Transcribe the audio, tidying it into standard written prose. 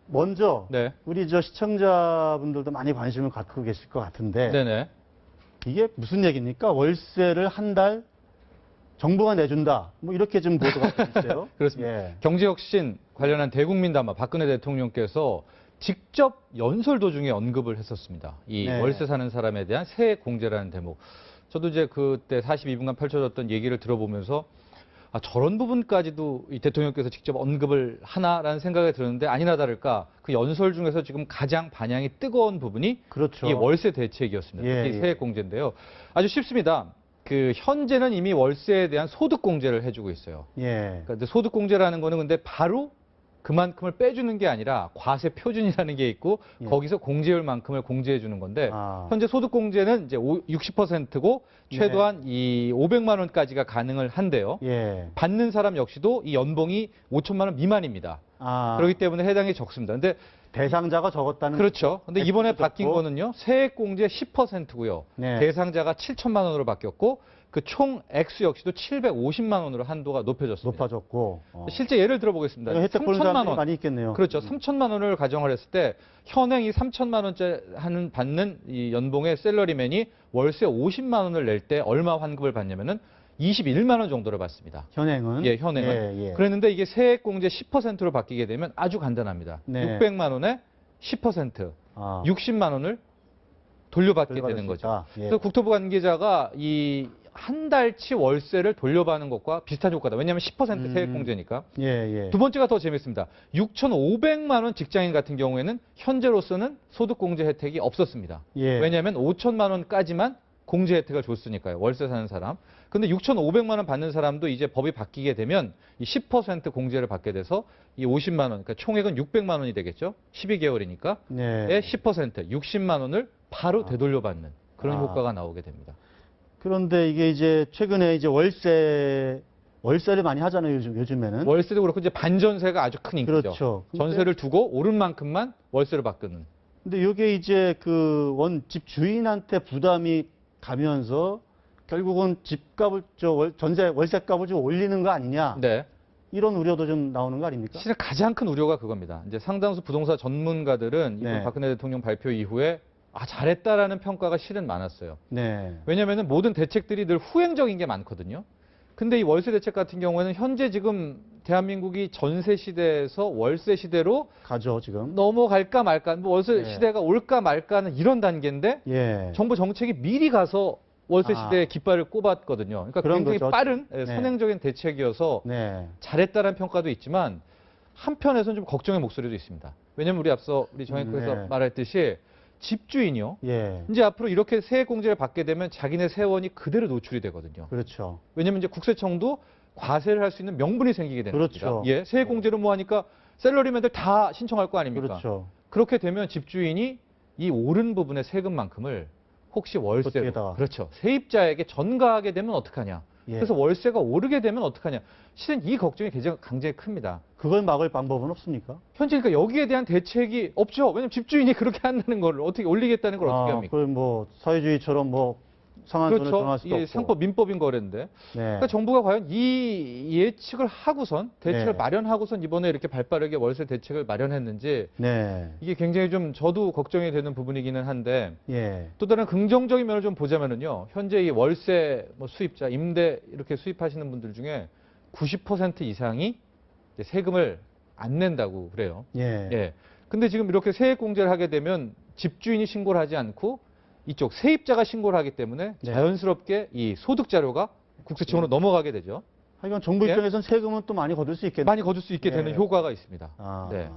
먼저 네. 우리 저 시청자분들도 많이 관심을 갖고 계실 것 같은데 네네. 이게 무슨 얘기입니까? 월세를 한 달 정부가 내준다. 뭐 이렇게 좀 보도가 있어요. 그렇습니다. 예. 경제혁신 관련한 대국민 담화 박근혜 대통령께서 직접 연설 도중에 언급을 했었습니다. 이 네. 월세 사는 사람에 대한 세액 공제라는 대목. 저도 이제 그때 42분간 펼쳐졌던 얘기를 들어보면서 아, 저런 부분까지도 이 대통령께서 직접 언급을 하나라는 생각이 들었는데 아니나 다를까 그 연설 중에서 지금 가장 반향이 뜨거운 부분이 그렇죠. 이 월세 대책이었습니다. 예, 특히 예. 세액 공제인데요. 아주 쉽습니다. 그 현재는 이미 월세에 대한 소득 공제를 해주고 있어요. 예. 그러니까 소득 공제라는 거는 근데 바로 그만큼을 빼주는 게 아니라 과세 표준이라는 게 있고 예. 거기서 공제율만큼을 공제해 주는 건데 아. 현재 소득 공제는 이제 60%고 최소한 이 500만 원까지가 가능을 한데요. 예. 받는 사람 역시도 이 연봉이 5천만 원 미만입니다. 아. 그렇기 때문에 해당이 적습니다. 근데 대상자가 적었다는 그렇죠. 근데 이번에 엑스도 바뀐 적고. 거는요. 세액 공제 10%고요. 네. 대상자가 7천만 원으로 바뀌었고 그 총 액수 역시도 750만 원으로 한도가 높여졌습니다. 높아졌고. 실제 예를 들어보겠습니다. 혜택 보는 3천만 사람들이 원. 많이 있겠네요. 그렇죠. 3천만 원을 가정을 했을 때 현행 이 3천만 원짜리 받는 이 연봉의 셀러리맨이 월세 50만 원을 낼 때 얼마 환급을 받냐면은 21만 원 정도를 받습니다. 현행은? 예, 현행은. 예, 예. 그랬는데 이게 세액 공제 10%로 바뀌게 되면 아주 간단합니다. 네. 600만 원에 10%, 아. 60만 원을 돌려받게 돌려받을 되는 수 거죠. 있다. 예. 그래서 국토부 관계자가 이 한 달치 월세를 돌려받는 것과 비슷한 효과다. 왜냐하면 10% 세액 공제니까. 예, 예. 두 번째가 더 재밌습니다. 6,500만 원 직장인 같은 경우에는 현재로서는 소득 공제 혜택이 없었습니다. 예. 왜냐하면 5천만 원까지만 공제 혜택을 줬으니까요. 월세 사는 사람. 근데 6,500만 원 받는 사람도 이제 법이 바뀌게 되면 이 10% 공제를 받게 돼서 이 50만 원, 그러니까 총액은 600만 원이 되겠죠. 12개월이니까. 네. 의 10%, 60만 원을 바로 되돌려받는 그런 아. 효과가 나오게 됩니다. 그런데 이게 이제 최근에 이제 월세를 많이 하잖아요, 요즘에는. 월세도 그렇고 이제 반전세가 아주 큰 인기죠. 그렇죠. 근데- 전세를 두고 오른 만큼만 월세를 받는. 근데 이게 이제 그 집 주인한테 부담이 가면서 결국은 집값을 월세값을 좀 올리는 거 아니냐. 네. 이런 우려도 좀 나오는 거 아닙니까? 실은 가장 큰 우려가 그겁니다. 이제 상당수 부동산 전문가들은 이번 네. 박근혜 대통령 발표 이후에 아, 잘했다라는 평가가 실은 많았어요. 네. 왜냐면은 모든 대책들이 늘 후행적인 게 많거든요. 근데 이 월세 대책 같은 경우에는 현재 지금 대한민국이 전세 시대에서 월세 시대로 가죠, 지금. 넘어갈까 말까, 뭐 월세 네. 시대가 올까 말까는 이런 단계인데 예. 정부 정책이 미리 가서 월세 아. 시대에 깃발을 꼽았거든요. 그러니까 그런 굉장히 거죠. 빠른 네. 선행적인 대책이어서 네. 잘했다는 평가도 있지만 한편에서는 좀 걱정의 목소리도 있습니다. 왜냐하면 우리 앞서 우리 정혜국에서 네. 말했듯이 집주인이요. 예. 이제 앞으로 이렇게 세액 공제를 받게 되면 자기네 세원이 그대로 노출이 되거든요. 그렇죠. 왜냐하면 이제 국세청도 과세를 할 수 있는 명분이 생기게 되는 그렇죠. 겁니다. 예, 세액 공제를 뭐 하니까 셀러리맨들 다 신청할 거 아닙니까? 그렇죠. 그렇게 되면 집주인이 이 오른 부분의 세금만큼을 혹시 월세로 어떻게다가. 그렇죠. 세입자에게 전가하게 되면 어떡하냐. 예. 그래서 월세가 오르게 되면 어떡하냐. 실은 이 걱정이 굉장히 큽니다. 그걸 막을 방법은 없습니까? 현재 그러니까 여기에 대한 대책이 없죠. 왜냐하면 집주인이 그렇게 한다는 걸 어떻게 올리겠다는 걸 어떻게 합니까? 그걸 뭐 사회주의처럼 뭐 상한선을 그렇죠. 정할 수도 이게 없고. 상법 민법인 거랬는데. 네. 그러니까 정부가 과연 이 예측을 하고선 대책을 네. 마련하고선 이번에 이렇게 발빠르게 월세 대책을 마련했는지 네. 이게 굉장히 좀 저도 걱정이 되는 부분이기는 한데 예. 또 다른 긍정적인 면을 좀 보자면은요. 현재 이 월세 뭐 수입자, 임대 이렇게 수입하시는 분들 중에 90% 이상이 이제 세금을 안 낸다고 그래요. 예. 예. 근데 지금 이렇게 세액 공제를 하게 되면 집주인이 신고를 하지 않고 이쪽 세입자가 신고를 하기 때문에 네. 자연스럽게 이 소득 자료가 국세청으로 넘어가게 되죠. 하여간 정부 예? 입장에서는 세금은 또 많이 거둘 수 있겠네요. 많이 거둘 수 있게 되는 예. 효과가 있습니다. 아. 네.